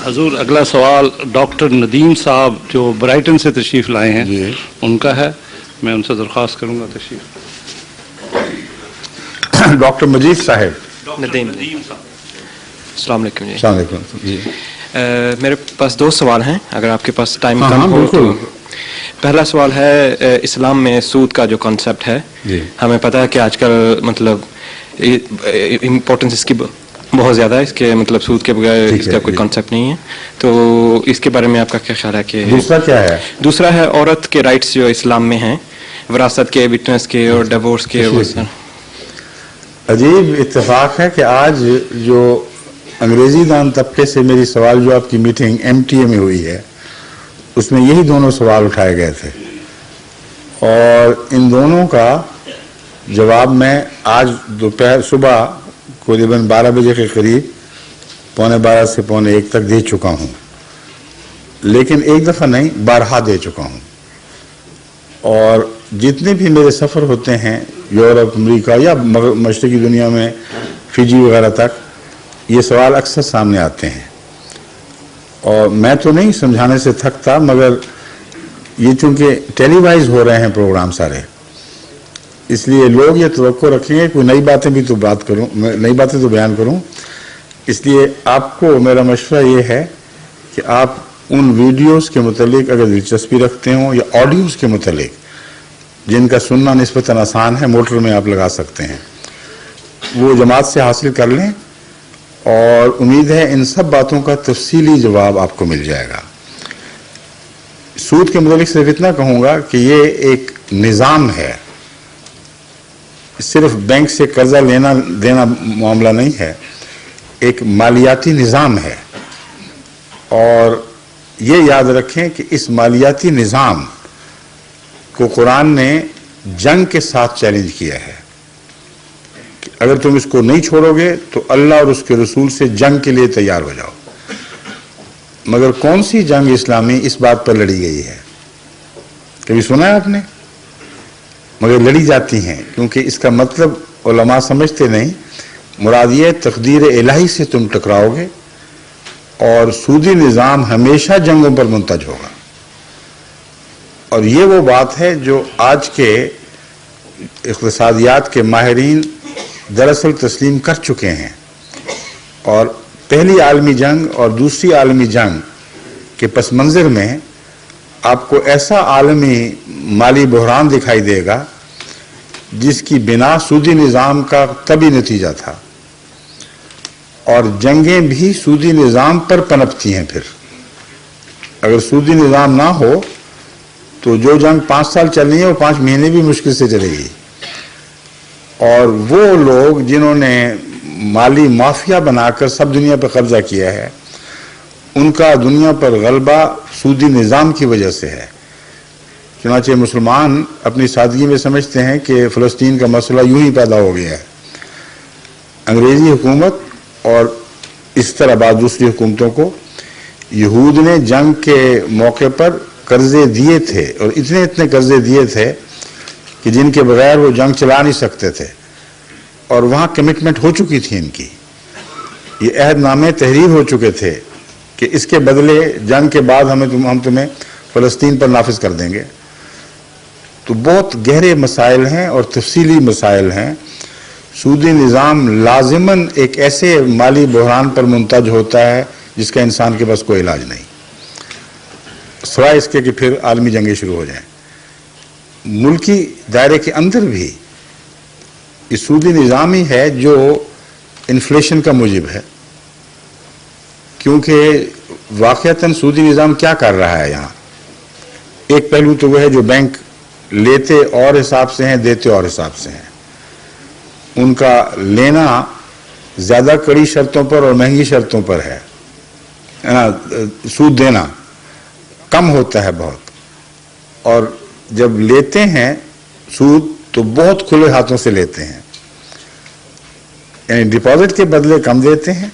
حضور اگلا سوال ڈاکٹر ندیم صاحب جو برائٹن سے تشریف لائے ہیں جی ان کا ہے. میں ان سے درخواست کروں گا تشریف. ڈاکٹر مجید صاحب. ندیم صاحب. السلام علیکم. جی السلام علیکم. جی میرے پاس 2 سوال ہیں اگر آپ کے پاس ٹائم ہاں کم ہو بالکل. تو. پہلا سوال ہے اسلام میں سود کا جو کانسیپٹ ہے جی ہمیں پتہ ہے کہ آج کل مطلب امپورٹنس اس کی بہت زیادہ ہے. اس کے مطلب سود کے بغیر اس کا کوئی کانسیپٹ نہیں ہے. تو اس کے بارے میں آپ کا کیا خیال ہے کہ دوسرا کیا ہے؟ دوسرا ہے عورت کے رائٹس جو اسلام میں ہیں وراثت کے وٹنس کے اور ڈیورس کے. عجیب اتفاق ہے کہ آج جو انگریزی دان طبقے سے میری سوال جواب کی میٹنگ MTA میں ہوئی ہے اس میں یہی دونوں سوال اٹھائے گئے تھے اور ان دونوں کا جواب میں آج دوپہر صبح قریباً 12 بجے کے قریب 12:15 سے 1:45 تک دے چکا ہوں. لیکن ایک دفعہ نہیں بارہا دے چکا ہوں. اور جتنے بھی میرے سفر ہوتے ہیں یورپ امریکہ یا مشرقی دنیا میں فجی وغیرہ تک یہ سوال اکثر سامنے آتے ہیں اور میں تو نہیں سمجھانے سے تھکتا مگر یہ چونکہ ٹیلی وائز ہو رہے ہیں پروگرام سارے اس لیے لوگ یہ توقع رکھیں گے کوئی نئی باتیں بھی تو بات کروں نئی باتیں تو بیان کروں. اس لیے آپ کو میرا مشورہ یہ ہے کہ آپ ان ویڈیوز کے متعلق اگر دلچسپی رکھتے ہوں یا آڈیوز کے متعلق جن کا سننا نسبتاً آسان ہے موٹر میں آپ لگا سکتے ہیں وہ جماعت سے حاصل کر لیں اور امید ہے ان سب باتوں کا تفصیلی جواب آپ کو مل جائے گا. سود کے متعلق صرف اتنا کہوں گا کہ یہ ایک نظام ہے. صرف بینک سے قرضہ لینا دینا معاملہ نہیں ہے ایک مالیاتی نظام ہے اور یہ یاد رکھیں کہ اس مالیاتی نظام کو قرآن نے جنگ کے ساتھ چیلنج کیا ہے کہ اگر تم اس کو نہیں چھوڑو گے تو اللہ اور اس کے رسول سے جنگ کے لیے تیار ہو جاؤ. مگر کون سی جنگ اسلامی اس بات پر لڑی گئی ہے؟ کبھی سنا ہے آپ نے؟ مگر لڑی جاتی ہیں کیونکہ اس کا مطلب علماء سمجھتے نہیں. مراد یہ تقدیر الہی سے تم ٹکراؤ گے اور سودی نظام ہمیشہ جنگوں پر منتج ہوگا. اور یہ وہ بات ہے جو آج کے اقتصادیات کے ماہرین دراصل تسلیم کر چکے ہیں. اور پہلی عالمی جنگ اور دوسری عالمی جنگ کے پس منظر میں آپ کو ایسا عالمی مالی بحران دکھائی دے گا جس کی بنا سودی نظام کا طبی نتیجہ تھا اور جنگیں بھی سودی نظام پر پنپتی ہیں. پھر اگر سودی نظام نہ ہو تو جو جنگ 5 سال چل رہی ہے وہ 5 مہینے بھی مشکل سے چلے گی. اور وہ لوگ جنہوں نے مالی مافیا بنا کر سب دنیا پر قبضہ کیا ہے ان کا دنیا پر غلبہ سودی نظام کی وجہ سے ہے. چنانچہ مسلمان اپنی سادگی میں سمجھتے ہیں کہ فلسطین کا مسئلہ یوں ہی پیدا ہو گیا ہے. انگریزی حکومت اور اس طرح بعض دوسری حکومتوں کو یہود نے جنگ کے موقع پر قرضے دیے تھے اور اتنے قرضے دیے تھے کہ جن کے بغیر وہ جنگ چلا نہیں سکتے تھے اور وہاں کمٹمنٹ ہو چکی تھی ان کی. یہ عہد نامے تحریر ہو چکے تھے کہ اس کے بدلے جنگ کے بعد ہم تمہیں فلسطین پر نافذ کر دیں گے. تو بہت گہرے مسائل ہیں اور تفصیلی مسائل ہیں. سودی نظام لازماً ایک ایسے مالی بحران پر منتج ہوتا ہے جس کا انسان کے پاس کوئی علاج نہیں سوائے اس کے کہ پھر عالمی جنگیں شروع ہو جائیں. ملکی دائرے کے اندر بھی یہ سودی نظام ہی ہے جو انفلیشن کا موجب ہے کیونکہ واقعتاً سودی نظام کیا کر رہا ہے یہاں. ایک پہلو تو وہ ہے جو بینک لیتے اور حساب سے ہیں دیتے اور حساب سے ہیں. ان کا لینا زیادہ کڑی شرطوں پر اور مہنگی شرطوں پر ہے نا. سود دینا کم ہوتا ہے بہت اور جب لیتے ہیں سود تو بہت کھلے ہاتھوں سے لیتے ہیں یعنی ڈپازٹ کے بدلے کم دیتے ہیں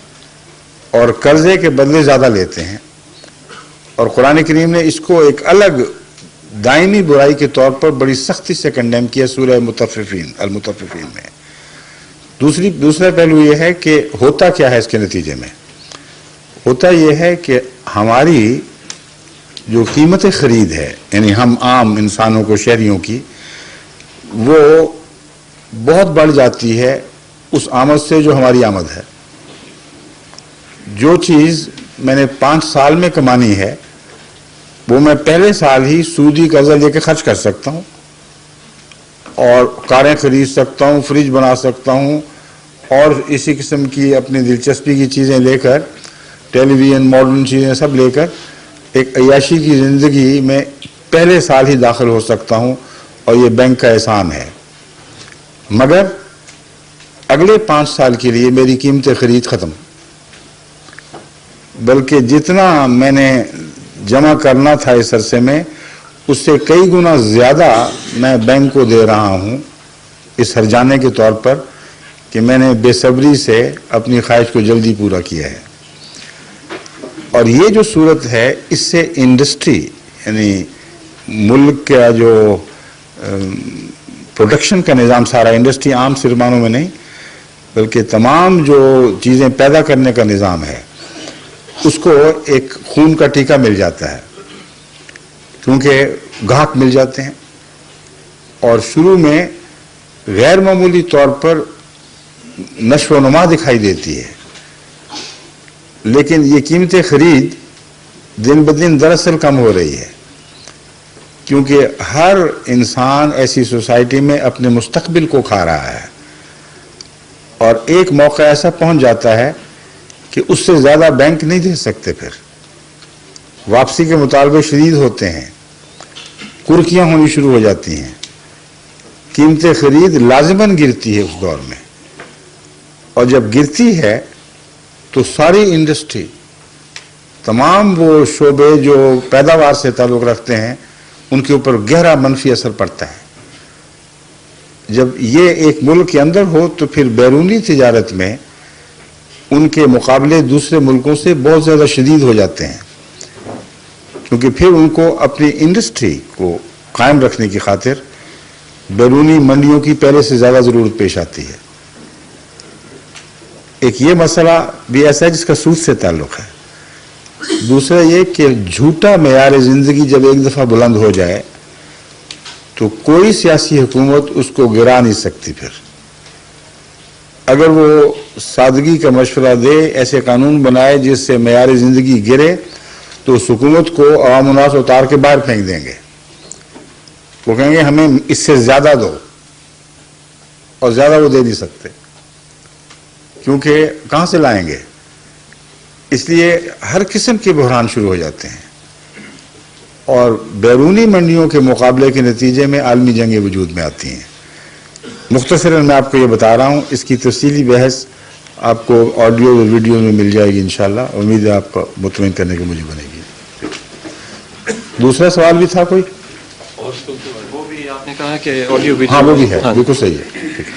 اور قرضے کے بدلے زیادہ لیتے ہیں. اور قرآن کریم نے اس کو ایک الگ دائمی برائی کے طور پر بڑی سختی سے کنڈیم کیا سورہ المطففین میں. دوسرا پہلو یہ ہے کہ ہوتا کیا ہے اس کے نتیجے میں. ہوتا یہ ہے کہ ہماری جو قیمت خرید ہے یعنی ہم عام انسانوں کو شہریوں کی وہ بہت بڑھ جاتی ہے اس آمد سے جو ہماری آمد ہے. جو چیز میں نے 5 سال میں کمانی ہے وہ میں پہلے سال ہی سودی قرضہ لے کے خرچ کر سکتا ہوں اور کاریں خرید سکتا ہوں, فریج بنا سکتا ہوں اور اسی قسم کی اپنی دلچسپی کی چیزیں لے کر, ٹیلی ویژن ماڈرن چیزیں سب لے کر ایک عیاشی کی زندگی میں پہلے سال ہی داخل ہو سکتا ہوں اور یہ بینک کا احسان ہے. مگر اگلے 5 سال کے لیے میری قیمت خرید ختم, بلکہ جتنا میں نے جمع کرنا تھا اس عرصے میں اس سے کئی گنا زیادہ میں بینک کو دے رہا ہوں اس ہرجانے کے طور پر کہ میں نے بے صبری سے اپنی خواہش کو جلدی پورا کیا ہے. اور یہ جو صورت ہے اس سے انڈسٹری یعنی ملک کا جو پروڈکشن کا نظام سارا, انڈسٹری عام صرف معنوں میں نہیں بلکہ تمام جو چیزیں پیدا کرنے کا نظام ہے اس کو ایک خون کا ٹیکہ مل جاتا ہے کیونکہ گاہک مل جاتے ہیں اور شروع میں غیر معمولی طور پر نشو و نما دکھائی دیتی ہے, لیکن یہ قیمت خرید دن بدن دراصل کم ہو رہی ہے کیونکہ ہر انسان ایسی سوسائٹی میں اپنے مستقبل کو کھا رہا ہے اور ایک موقع ایسا پہنچ جاتا ہے کہ اس سے زیادہ بینک نہیں دے سکتے, پھر واپسی کے مطالبے شدید ہوتے ہیں, کرکیاں ہونی شروع ہو جاتی ہیں, قیمت خرید لازماً گرتی ہے اس دور میں. اور جب گرتی ہے تو ساری انڈسٹری, تمام وہ شعبے جو پیداوار سے تعلق رکھتے ہیں ان کے اوپر گہرا منفی اثر پڑتا ہے. جب یہ ایک ملک کے اندر ہو تو پھر بیرونی تجارت میں ان کے مقابلے دوسرے ملکوں سے بہت زیادہ شدید ہو جاتے ہیں کیونکہ پھر ان کو اپنی انڈسٹری کو قائم رکھنے کی خاطر بیرونی منڈیوں کی پہلے سے زیادہ ضرورت پیش آتی ہے. ایک یہ مسئلہ بھی ایسا ہے جس کا سود سے تعلق ہے. دوسرا یہ کہ جھوٹا معیار زندگی جب ایک دفعہ بلند ہو جائے تو کوئی سیاسی حکومت اس کو گرا نہیں سکتی. پھر اگر وہ سادگی کا مشورہ دے, ایسے قانون بنائے جس سے معیار زندگی گرے تو اس حکومت کو عوام الناس اتار کے باہر پھینک دیں گے. وہ کہیں گے ہمیں اس سے زیادہ دو, اور زیادہ وہ دے نہیں سکتے کیونکہ کہاں سے لائیں گے. اس لیے ہر قسم کے بحران شروع ہو جاتے ہیں اور بیرونی منڈیوں کے مقابلے کے نتیجے میں عالمی جنگیں وجود میں آتی ہیں. مختصراً میں آپ کو یہ بتا رہا ہوں, اس کی تفصیلی بحث آپ کو آڈیو اور ویڈیو میں مل جائے گی انشاءاللہ. امید ہے آپ کو مطمئن کرنے کی مجھے بنے گی. دوسرا سوال بھی تھا کوئی؟ وہ بھی آپ نے کہا کہ آڈیو ویڈیو, ہاں وہ بھی ہے, بالکل صحیح ہے. ٹھیک ہے.